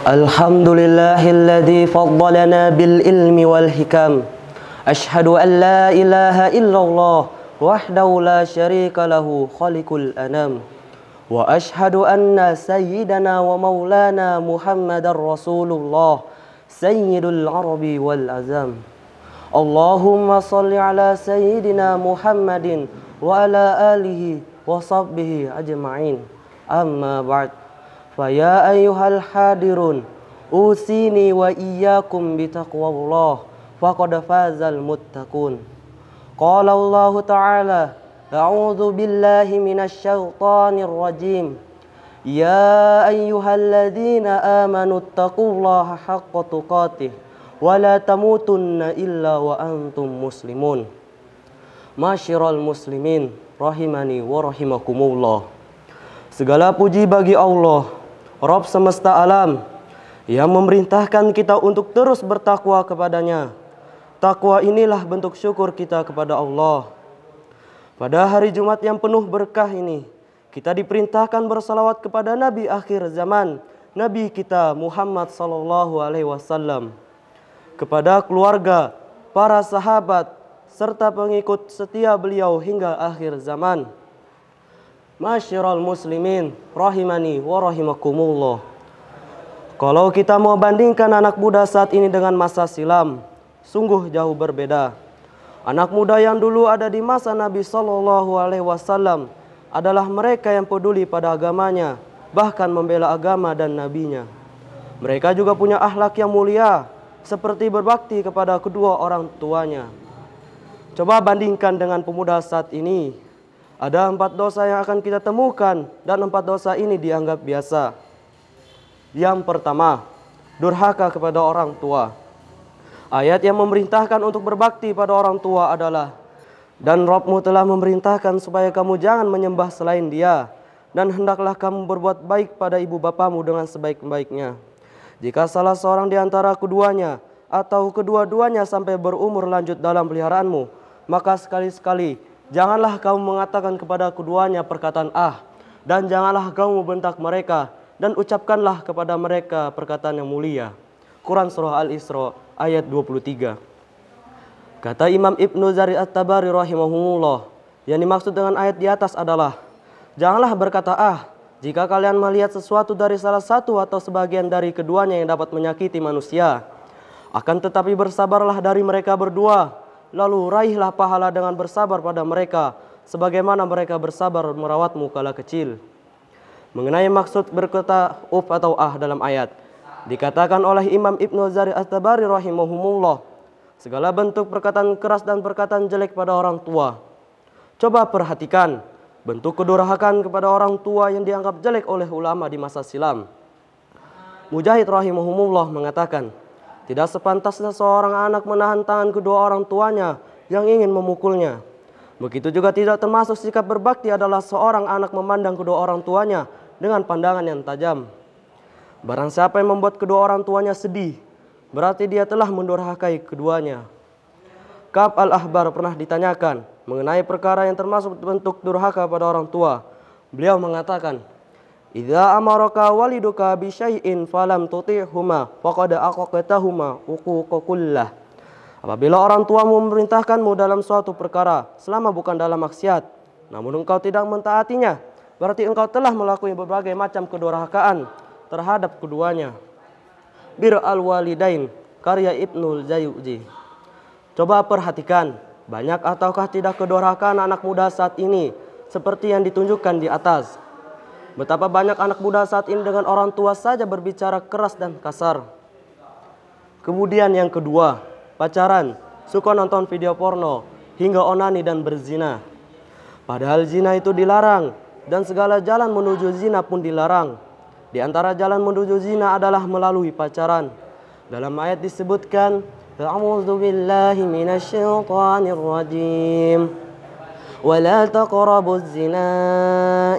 Alhamdulillahilladzi faddalana bil ilmi wal hikam. Ashhadu an la ilaha illallah wahdahu la syarika lahu khaliqul anam. Wa ashhadu anna sayyidana wa maulana Muhammadar Rasulullah sayyidul arabi wal azam. Allahumma salli ala sayyidina Muhammadin wa ala alihi wa sahbihi ajma'in. Amma ba'd. Faya ayyuhal hadirun usini wa iyyakum bitaqwallah faqad fazal muttaqun. Qala Allah ta'ala a'udzu billahi minasy syaithanir rajim. Ya ayyuhalladzina amanu taqullaha haqqa tuqatih wa la tamutunna illa wa antum muslimun. Masyiral muslimin rahimani wa rahimakumullah. Segala puji bagi Allah, Rabb semesta alam, yang memerintahkan kita untuk terus bertakwa kepadanya. Takwa inilah bentuk syukur kita kepada Allah. Pada hari Jumat yang penuh berkah ini, kita diperintahkan bersalawat kepada Nabi akhir zaman, Nabi kita Muhammad SAW, kepada keluarga, para sahabat, serta pengikut setia beliau hingga akhir zaman. Masyiral muslimin rahimani wa rahimakumullah. Kalau kita mau bandingkan anak muda saat ini dengan masa silam, sungguh jauh berbeda. Anak muda yang dulu ada di masa Nabi SAW adalah mereka yang peduli pada agamanya, bahkan membela agama dan nabinya. Mereka juga punya akhlak yang mulia, seperti berbakti kepada kedua orang tuanya. Coba bandingkan dengan pemuda saat ini. Ada 4 dosa yang akan kita temukan, dan 4 dosa ini dianggap biasa. Yang pertama, durhaka kepada orang tua. Ayat yang memerintahkan untuk berbakti pada orang tua adalah, dan Rabbmu telah memerintahkan supaya kamu jangan menyembah selain Dia, dan hendaklah kamu berbuat baik pada ibu bapamu dengan sebaik-baiknya. Jika salah seorang di antara keduanya atau kedua-duanya sampai berumur lanjut dalam peliharaanmu, maka sekali-sekali janganlah kamu mengatakan kepada keduanya perkataan ah, dan janganlah kamu membentak mereka, dan ucapkanlah kepada mereka perkataan yang mulia. Quran Surah Al-Isra ayat 23. Kata Imam Ibnu Jarir At-Tabari rahimahumullah, yang dimaksud dengan ayat di atas adalah, janganlah berkata ah jika kalian melihat sesuatu dari salah satu atau sebagian dari keduanya yang dapat menyakiti manusia. Akan tetapi bersabarlah dari mereka berdua, lalu raihlah pahala dengan bersabar pada mereka, sebagaimana mereka bersabar merawatmu kala kecil. Mengenai maksud berkata uf atau ah dalam ayat, dikatakan oleh Imam Ibnu Jarir At-Tabari rahimahumullah, segala bentuk perkataan keras dan perkataan jelek pada orang tua. Coba perhatikan bentuk kedurhakaan kepada orang tua yang dianggap jelek oleh ulama di masa silam. Mujahid rahimahumullah mengatakan, tidak sepantasnya seorang anak menahan tangan kedua orang tuanya yang ingin memukulnya. Begitu juga tidak termasuk sikap berbakti adalah seorang anak memandang kedua orang tuanya dengan pandangan yang tajam. Barang siapa yang membuat kedua orang tuanya sedih, berarti dia telah mendurhakai keduanya. Ka'ab al-Ahbar pernah ditanyakan mengenai perkara yang termasuk bentuk durhaka pada orang tua. Beliau mengatakan, idza amaraka waliduka bi syai'in falam tuti'huma faqad aqaqtahuma uquqakullah. Apabila orang tuamu memerintahkanmu dalam suatu perkara selama bukan dalam maksiat, namun engkau tidak mentaatinya, berarti engkau telah melakukan berbagai macam kedurhakaan terhadap keduanya. Bir al-walidain karya Ibnul Jauzi. Coba perhatikan, banyak ataukah tidak kedurhakaan anak muda saat ini seperti yang ditunjukkan di atas. Betapa banyak anak muda saat ini dengan orang tua saja berbicara keras dan kasar. Kemudian yang kedua, pacaran, suka nonton video porno, hingga onani dan berzina. Padahal zina itu dilarang, dan segala jalan menuju zina pun dilarang. Di antara jalan menuju zina adalah melalui pacaran. Dalam ayat disebutkan, A'udzu billahi minasyaitonir rajim. ولا تقربوا الزنا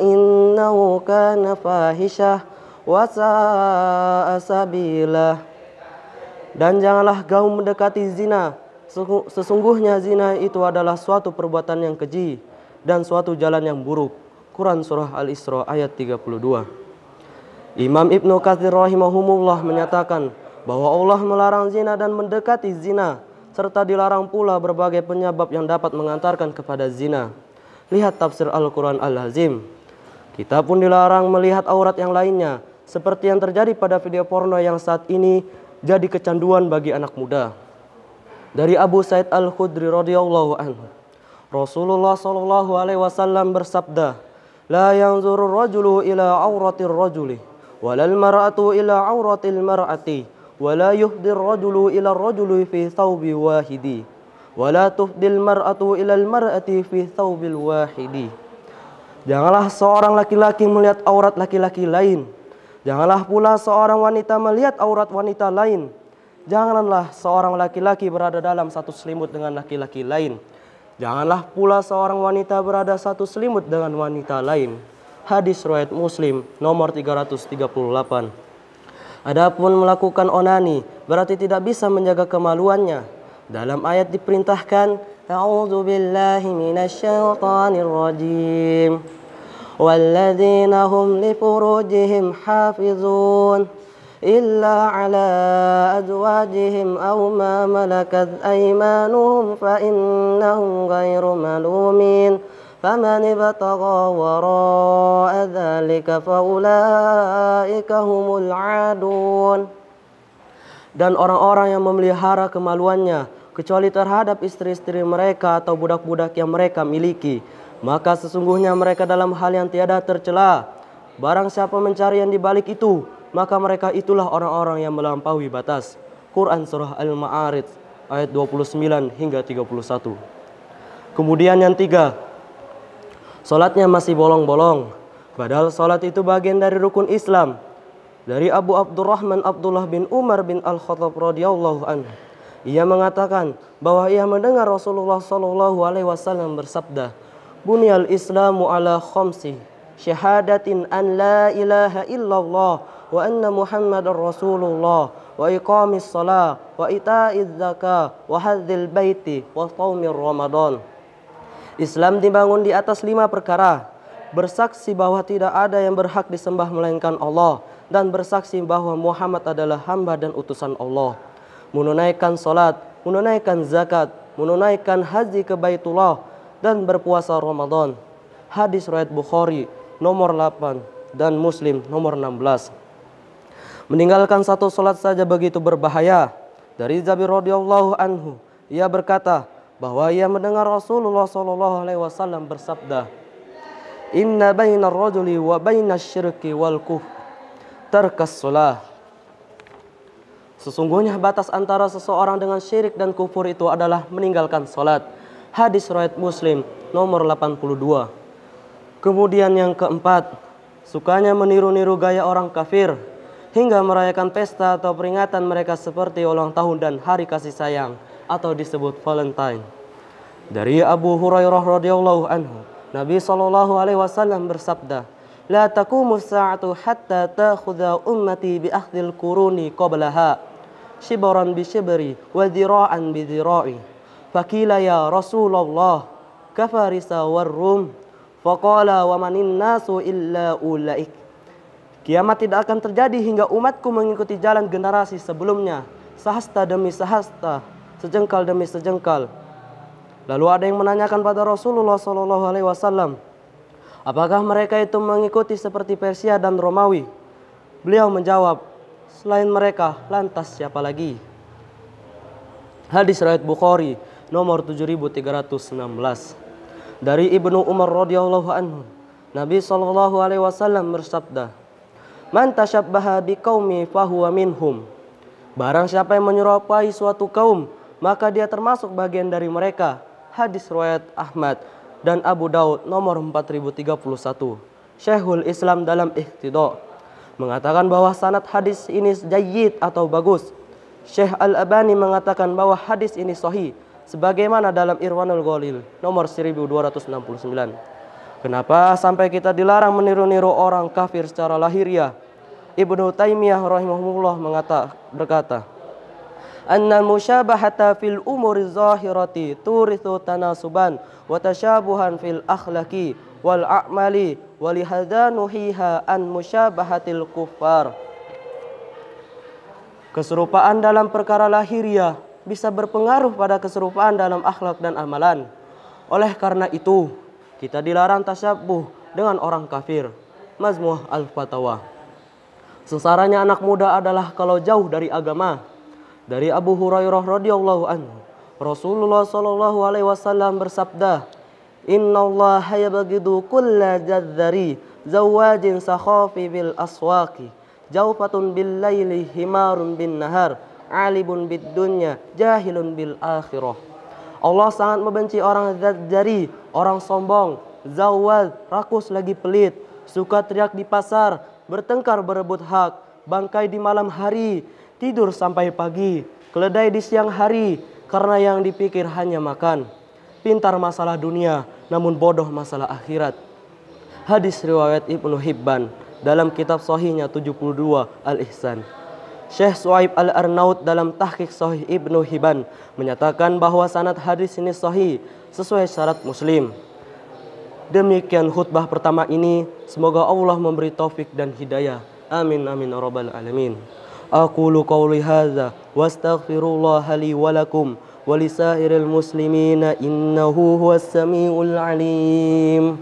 إنه كان فاحشة وساء سبيلا. Dan janganlah kamu mendekati zina, sesungguhnya zina itu adalah suatu perbuatan yang keji dan suatu jalan yang buruk. Quran Surah Al-Isra ayat 32. Imam Ibnu Katsir rahimahumullah menyatakan bahwa Allah melarang zina dan mendekati zina, serta dilarang pula berbagai penyebab yang dapat mengantarkan kepada zina. Lihat tafsir Al-Quran Al-Azim. Kita pun dilarang melihat aurat yang lainnya, seperti yang terjadi pada video porno yang saat ini jadi kecanduan bagi anak muda. Dari Abu Sa'id Al-Khudri radhiyallahu anhu, Rasulullah sallallahu alaihi wasallam bersabda, "La yanzuru rajulu ila auratir rajuli, walal mar'atu ila auratil mar'ati, wala yuhdir rajulu ila rajuli fi thawbi wahidi, wala tuhdil mar'atu ila mar'ati fi thawbil wahidi." Janganlah seorang laki-laki melihat aurat laki-laki lain. Janganlah pula seorang wanita melihat aurat wanita lain. Janganlah seorang laki-laki berada dalam satu selimut dengan laki-laki lain. Janganlah pula seorang wanita berada satu selimut dengan wanita lain. Hadis riwayat Muslim nomor 338. Adapun melakukan onani berarti tidak bisa menjaga kemaluannya. Dalam ayat diperintahkan, A'udzubillahi minasyaitonir rajim. Walladzina hum li furujihim hafizun illa ala azwajihim aw ma malakat aymanuhum fa innahum ghairu malumin faman ibtagha wara'a dzalika fa ulaika humul adun. Dan orang-orang yang memelihara kemaluannya kecuali terhadap istri-istri mereka atau budak-budak yang mereka miliki, maka sesungguhnya mereka dalam hal yang tiada tercela. Barang siapa mencari yang dibalik itu, maka mereka itulah orang-orang yang melampaui batas. Quran Surah Al-Ma'arij ayat 29 hingga 31. Kemudian yang tiga, salatnya masih bolong-bolong, padahal salat itu bagian dari rukun Islam. Dari Abu Abdurrahman Abdullah bin Umar bin Al-Khattab radhiyallahu anhu, ia mengatakan bahwa ia mendengar Rasulullah sallallahu alaihi wasallam bersabda, "Bunyal Islamu ala khamsi, syahadatin an la ilaha illallah wa anna Muhammadar Rasulullah, wa iqamis shalah, wa ita'iz zakah, wa hadzil baiti, wa shaumir Ramadan." Islam dibangun di atas 5 perkara: bersaksi bahwa tidak ada yang berhak disembah melainkan Allah, dan bersaksi bahwa Muhammad adalah hamba dan utusan Allah, menunaikan salat, menunaikan zakat, menunaikan haji ke Baitullah, dan berpuasa Ramadan. Hadis riwayat Bukhari nomor 8 dan Muslim nomor 16. Meninggalkan satu salat saja begitu berbahaya. Dari Jabir radhiyallahu anhu, ia berkata bahwa ia mendengar Rasulullah sallallahu alaihi wasallam bersabda, "Inna bainar rajuli wa bainasyirki wal kufr tarkas shalah." Sesungguhnya batas antara seseorang dengan syirik dan kufur itu adalah meninggalkan salat. Hadis riwayat Muslim nomor 82. Kemudian yang keempat, sukanya meniru-niru gaya orang kafir hingga merayakan pesta atau peringatan mereka seperti ulang tahun dan hari kasih sayang atau disebut Valentine. Dari Abu Hurairah radhiyallahu anhu, Nabi sallallahu alaihi wasallam bersabda, "La taqumu as-sa'atu hatta ta'khudha ummati bi akhdhil quruni qablaha, shibran bi shibri wa dhira'an bi dhira'i." Faqila ya Rasulullah, kafarisa war rum? Faqala wa manin nasu illa ulaik. Kiamat tidak akan terjadi hingga umatku mengikuti jalan generasi sebelumnya, sahasta demi sahasta, sejengkal demi sejengkal. Lalu ada yang menanyakan pada Rasulullah sallallahu alaihi wasallam, apakah mereka itu mengikuti seperti Persia dan Romawi? Beliau menjawab, selain mereka, lantas siapa lagi? Hadis riwayat Bukhari nomor 7316. Dari Ibnu Umar radhiyallahu anhu, Nabi sallallahu alaihi wasallam bersabda, "Man tashabbaha biqaumi fahuwa minhum." Barang siapa yang menyerupai suatu kaum, maka dia termasuk bagian dari mereka. Hadis riwayat Ahmad dan Abu Daud nomor 4031. Syekhul Islam dalam Iqtida mengatakan bahwa sanad hadis ini jayyid atau bagus. Syekh Al-Albani mengatakan bahwa hadis ini sahih sebagaimana dalam Irwanul Ghalil nomor 1269. Kenapa sampai kita dilarang meniru-niru orang kafir secara lahiriah? Ibnu Taimiyah rahimahullah berkata, "Annal musyabahata fil umuri zahirati turithu tanasuban wa tasyabuhan fil akhlaqi wal a'mali walihadza nuhiha an musyabahatil kuffar. Keserupaan dalam perkara lahiriah bisa berpengaruh pada keserupaan dalam akhlak dan amalan. Oleh karena itu, kita dilarang tasyabuh dengan orang kafir. Majmu'ah Al-Fatawa. Sengsaranya anak muda adalah kalau jauh dari agama. Dari Abu Hurairah radhiyallahu anhu, Rasulullah sallallahu alaihi wasallam bersabda, "Innallaha yabghidu kulla jadzari zawajin sakhafi bil aswaqi, jaufatun bil laili himarun bin nahar, alibun bid dunya jahilun bil akhirah." Allah sangat membenci orang zadzari, orang sombong, zawad, rakus lagi pelit, suka teriak di pasar, bertengkar berebut hak, bangkai di malam hari, tidur sampai pagi, keledai di siang hari, karena yang dipikir hanya makan. Pintar masalah dunia, namun bodoh masalah akhirat. Hadis riwayat Ibnu Hibban dalam kitab sahihnya 72 Al-Ihsan. Syekh Suaib Al-Arnaud dalam tahqiq sahih Ibnu Hibban menyatakan bahwa sanad hadis ini sahih sesuai syarat Muslim. Demikian khutbah pertama ini, semoga Allah memberi taufik dan hidayah. Amin amin ya rabbal alamin. Aqulu qawli hadza wastaghfirullah li wa lakum wa lisairil muslimina innahu huwas samiul alim.